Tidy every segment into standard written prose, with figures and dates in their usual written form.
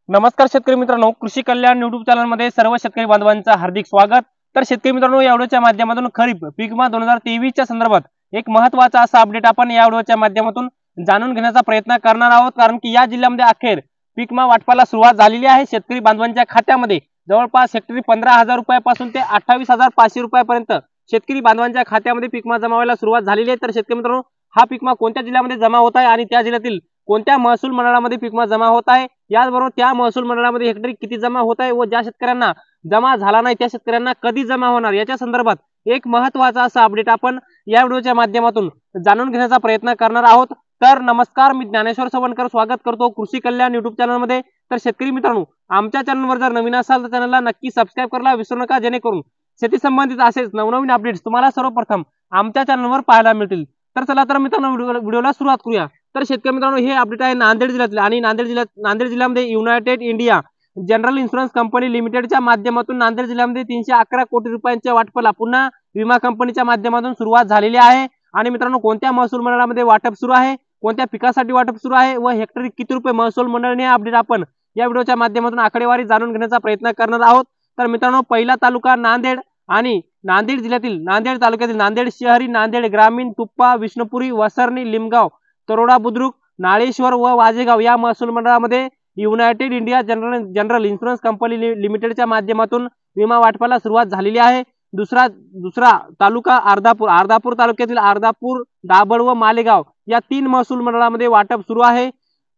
नमस्कार शेतकरी मित्रांनो, कृषी कल्याण YouTube चॅनलमध्ये सर्व शेतकरी बांधवांचं हार्दिक स्वागत। तर शेतकरी मित्रांनो, या व्हिडिओच्या माध्यमातून खरीप पीक विमा 2023 च्या संदर्भात एक महत्त्वाचा असा अपडेट आपण या व्हिडिओच्या माध्यमातून जाणून घेण्याचा प्रयत्न करणार आहोत। कारण की या जिल्ह्यामध्ये अखेर पीक विमा वाटपाला सुरुवात झालेली आहे। शेतकरी बांधवांच्या खात्यामध्ये जवळपास हेक्टरी 15,000 रुपयापासून ते 28,500 रुपयापर्यंत शेतकरी बांधवांच्या खात्यामध्ये पीक विमा जमा व्हायला सुरुवात झालेली आहे। तर शेतकरी मित्रांनो, हा पीक विमा कोणत्या जिल्ह्यामध्ये जमा होत आहे आणि त्या जिल्ह्यातील कोणत्या महसूल मंडळामध्ये पीक विमा जमा होत आहे, याचबरोबर त्या महसूल मंडळामध्ये हेक्टरी किती जमा होत आहे व ज्या शेतकऱ्यांना जमा झाला नाही त्या शेतकऱ्यांना कधी जमा होणार याच्या संदर्भात एक महत्त्वाचा असा अपडेट आपण या व्हिडिओच्या माध्यमातून जाणून घेण्याचा प्रयत्न करणार आहोत। तर नमस्कार, मी ज्ञानेश्वर सवणकर स्वागत करतो कृषी कल्याण YouTube चॅनलमध्ये। तर शेतकरी मित्रांनो, आमच्या चॅनलवर जर नवीन असाल तर चॅनलला नक्की सबस्क्राइब करायला विसरू नका, जेणेकरून शेती संबंधित असेच नवनवीन अपडेट्स तुम्हाला सर्वप्रथम आमच्या चॅनलवर पाहायला मिळतील। तर चला तर मित्रांनो, व्हिडिओला सुरुवात करूया। तर शेतकरी मित्रांनो, हे अपडेट आहे नांदेड जिल्ह्यातले आणि नांदेड जिल्ह्यामध्ये United India general insurance company लिमिटेडच्या माध्यमातून नांदेड जिल्ह्यामध्ये 311 कोटी रुपयांच्या वाटपाला पुन्हा विमा कंपनीच्या माध्यमातून सुरुवात झालेली आहे। आणि मित्रांनो, कोणत्या महसूल मंडळामध्ये वाटप सुरू आहे, कोणत्या पिकासाठी वाटप सुरू आहे व हेक्टरी किती रुपये महसूल मंडळाने अपडेट आपण या व्हिडिओच्या माध्यमातून आकडेवारी जाणून घेण्याचा प्रयत्न करणार आहोत। तर मित्रांनो, पहिला तालुका नांदेड आणि नांदेड जिल्ह्यातील नांदेड तालुक्यातील नांदेड शहरी, नांदेड ग्रामीण, तुप्पा, विष्णुपुरी, वसरणी, लिमगाव, तरोडा बुद्रुक, नाळेश्वर व वाजेगाव या महसूल मंडळामध्ये United India general insurance company लिमिटेडच्या माध्यमातून विमा वाटपाला सुरुवात झालेली आहे। दुसरा तालुका अर्धापूर तालुक्यातील अर्धापूर, दाभड व मालेगाव या 3 महसूल मंडळामध्ये वाटप सुरू आहे।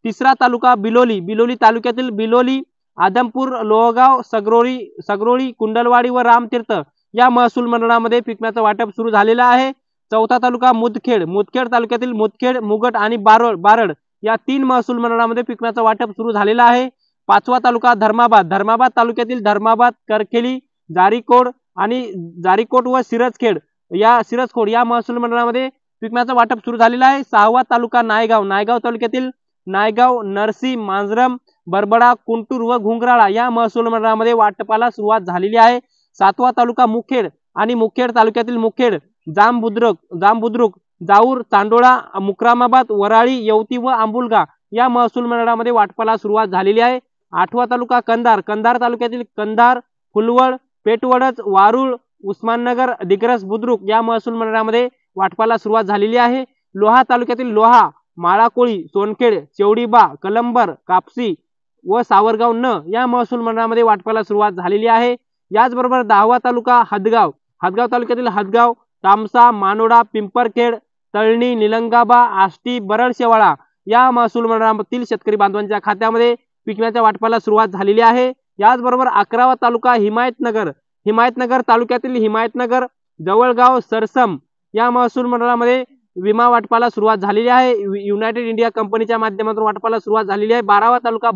तिसरा तालुका बिलोली तालुक्यातील बिलोली, आदमपूर, लोहगाव, सगरोळी, कुंडलवाडी व रामतीर्थ या महसूल मंडळामध्ये पीक विम्याचं वाटप सुरू झालेलं आहे। चौथा तालुका मुदखेड तालुक्यातील मुदखेड, मुगट आणि बारड या 3 महसूल मंडळामध्ये पीक विम्याचं वाटप सुरू झालेलं आहे। पाचवा तालुका धर्माबाद तालुक्यातील धर्माबाद, करखेली, जारीकोट व सिरजखोड या महसूल मंडळामध्ये पीक विम्याचं वाटप सुरू झालेलं आहे। सहावा तालुका नायगाव तालुक्यातील नायगाव, नरसी, मांजरम, बरबडा, कुंटूर व घुंगराळा या महसूल मंडळामध्ये वाटपाला सुरुवात झालेली आहे। सातवा तालुका मुखेड तालुक्यातील मुखेड, जामबुद्रुक, जाऊर, चांडोळा, मुक्रामाबाद, वराळी, येवती व आंबुलगा या महसूल मंडळामध्ये वाटपाला सुरुवात झालेली आहे। आठवा तालुका कंधार तालुक्यातील कंधार, फुलवड, पेटवडच, वारुळ, उस्माननगर, दिग्रस बुद्रुक या महसूल मंडळामध्ये वाटपाला सुरुवात झालेली आहे। लोहा तालुक्यातील लोहा, माळाकोळी, सोनखेड, चेवडीबा, कलंबर, कापसी व सावरगाव या महसूल मंडळामध्ये वाटपाला सुरुवात झालेली आहे। याचबरोबर 10वा तालुका हदगाव तालुक्यातील हदगाव, तामसा, मानोडा, पिंपरखेड, तळणी, निलंगाबा, आष्टी, बरडशेवाळा या महसूल मंडळातील शेतकरी बांधवांच्या खात्यामध्ये पीक विम्याच्या वाटपाला सुरुवात झालेली आहे। याचबरोबर 11वा तालुका हिमायतनगर तालुक्यातील हिमायतनगर, जवळगाव, सरसम या महसूल मंडळामध्ये विमा वाटपाला सुरुवात झालेली आहे। युनायटेड इंडिया कंपनीच्या माध्यमातून वाटपाला सुरुवात झालेली आहे। 12वा तालुका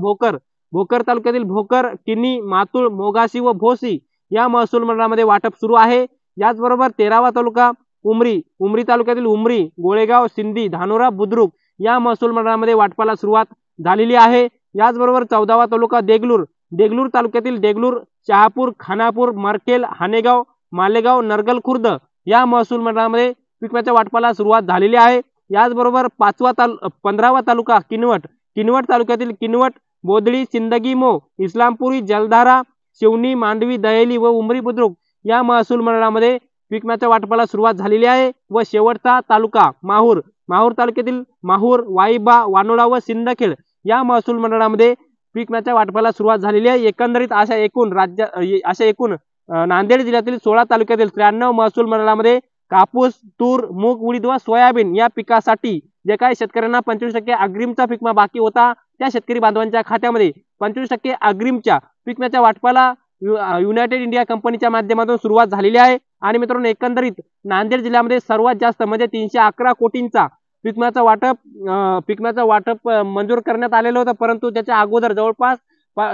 भोकर तालुक्यातील भोकर, किनी, मातुळ, मोगाशी व भोसी या महसूल मंडळामध्ये वाटप सुरू आहे। याचबरोबर 13वा तालुका उमरी तालुक्यातील उमरी, गोळेगाव, सिंधी, धानोरा, बुद्रुक या महसूल मंडळामध्ये वाटपाला सुरुवात झालेली आहे। याचबरोबर 14वा तालुका देगलूर तालुक्यातील देगलूर, शहापूर, खानापूर, मरकेल, हानेगाव, मालेगाव, नरगल खुर्द या महसूल मंडळामध्ये पीक विम्याच्या वाटपाला सुरुवात झालेली आहे। याचबरोबर 15वा तालुका किनवट तालुक्यातील किनवट, बोदळी, सिंदगी मो, इस्लामपुरी, जलधारा, शिवनी, मांडवी, दहेली व उमरी बुद्रुक या महसूल मंडळामध्ये पीक विम्याच्या वाटपाला सुरुवात झालेली आहे। व शेवटचा तालुका माहूर तालुक्यातील माहूर, वाईबा, वानोडा व सिंदखेड या महसूल मंडळामध्ये पीक विम्याच्या वाटपाला सुरुवात झालेली आहे। एकंदरीत अशा एकूण नांदेड जिल्ह्यातील 16 तालुक्यातील 93 महसूल मंडळामध्ये कापूस, तूर, मूग, उडीद व सोयाबीन या पिकासाठी जे काही शेतकऱ्यांना 25% अग्रिमचा पीक विमा बाकी होता, त्या शेतकरी बांधवांच्या खात्यामध्ये 25% अग्रिमच्या पीक विम्याच्या वाटपाला युनायटेड इंडिया कंपनीच्या माध्यमातून सुरुवात झालेली आहे। आणि मित्रांनो, एकंदरीत नांदेड जिल्ह्यामध्ये सर्वात जास्त म्हणजे 311 कोटींचा पीक विम्याचं वाटप मंजूर करण्यात आलेलं होतं, परंतु त्याच्या अगोदर जवळपास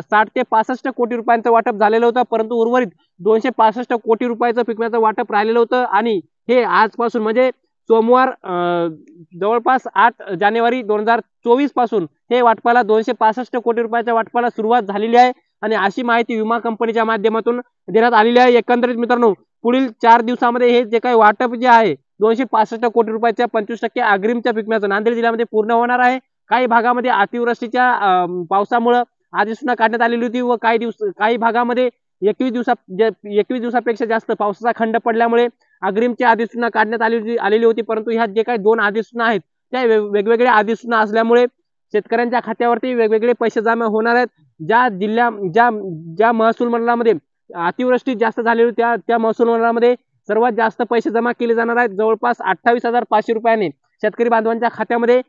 60 ते 65 कोटी रुपयांचं वाटप झालेलं होतं, परंतु उर्वरित 265 कोटी रुपयाचं पीक विम्याचं वाटप राहिलेलं होतं। आणि हे आजपासून म्हणजे सोमवार जवळपास 8 जानेवारी 2024 पासून हे वाटपाला 265 कोटी रुपयाच्या वाटपाला सुरुवात झालेली आहे। आणि अशी माहिती विमा कंपनीच्या माध्यमातून देण्यात आलेली आहे। एकंदरीत मित्रांनो, पुढील 4 दिवसामध्ये हे जे काही वाटप जे आहे 265 कोटी रुपयाच्या 25% अग्रिमच्या पीक विम्याचं नांदेड जिल्ह्यामध्ये पूर्ण होणार आहे। काही भागामध्ये अतिवृष्टीच्या पावसामुळे अधिसूचना काढण्यात आलेली होती व काही भागामध्ये 21 दिवसापेक्षा जास्त पावसाचा खंड पडल्यामुळे अग्रिमची अधिसूचना काढण्यात आलेली होती. परंतु ह्या जे काही 2 अधिसूचना आहेत त्या वेगवेगळ्या अधिसूचना असल्यामुळे शेतकऱ्यांच्या खात्यावरती वेगवेगळे पैसे जमा होणार आहेत. ज्या महसूल मंडळामध्ये अतिवृष्टी जास्त झालेली होती त्या महसूल मंडळामध्ये सर्वात जास्त पैसे जमा केले जाणार आहेत. जवळपास 28,500 रुपयाने शेतकरी बांधवांच्या खात्यामध्ये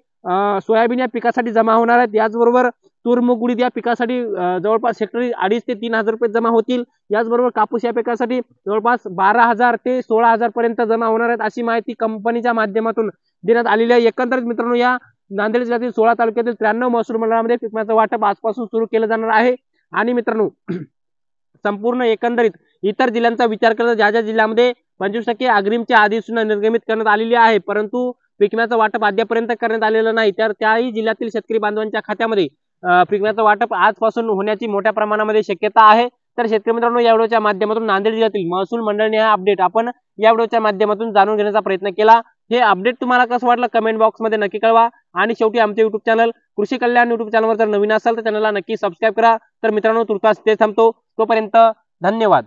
सोयाबीन या पिकासाठी जमा होणार आहेत. याचबरोबर तूर मूग उडीद या पिकासाठी जवळपास हेक्टरी 2,500 ते 3,000 रुपये जमा होतील. याचबरोबर कापूस या पिकासाठी जवळपास 12,000 ते 16,000 पर्यंत जमा होणार आहेत अशी माहिती कंपनीच्या माध्यमातून देण्यात आलेली आहे. एकंदरीत मित्रांनो या नांदेड जिल्ह्यातील 16 तालुक्यातील 93 महसूल मंडळामध्ये पीक विम्याचं वाटप आजपासून सुरू केलं जाणार आहे. आणि मित्रांनो संपूर्ण एकंदरीत इतर जिल्ह्यांचा विचार केला ज्या जिल्ह्यामध्ये 25% अग्रिमची अधिसूचना निर्गमित करण्यात आलेली आहे परंतु पीक विम्याचं वाटप अद्यापर्यंत करण्यात आलेलं नाही तर त्याही जिल्ह्यातील शेतकरी बांधवांच्या खात्यामध्ये पीक विम्याचं वाटप आजपासून होण्याची मोठ्या प्रमाणामध्ये शक्यता आहे. तर शेतकरी मित्रांनो या व्हिडिओच्या माध्यमातून नांदेड जिल्ह्यातील महसूल मंडळाने हा अपडेट आपण या व्हिडिओच्या माध्यमातून जाणून घेण्याचा प्रयत्न केला. हे अपडेट तुम्हाला कसं वाटलं कमेंट बॉक्समध्ये नक्की कळवा. आणि शेवटी आमचे युट्यूब चॅनल कृषी कल्याण युट्यूब चॅनलवर जर नवीन असाल तर चॅनलला नक्की सबस्क्राईब करा. तर मित्रांनो तुर्तास ते थांबतो. तोपर्यंत धन्यवाद.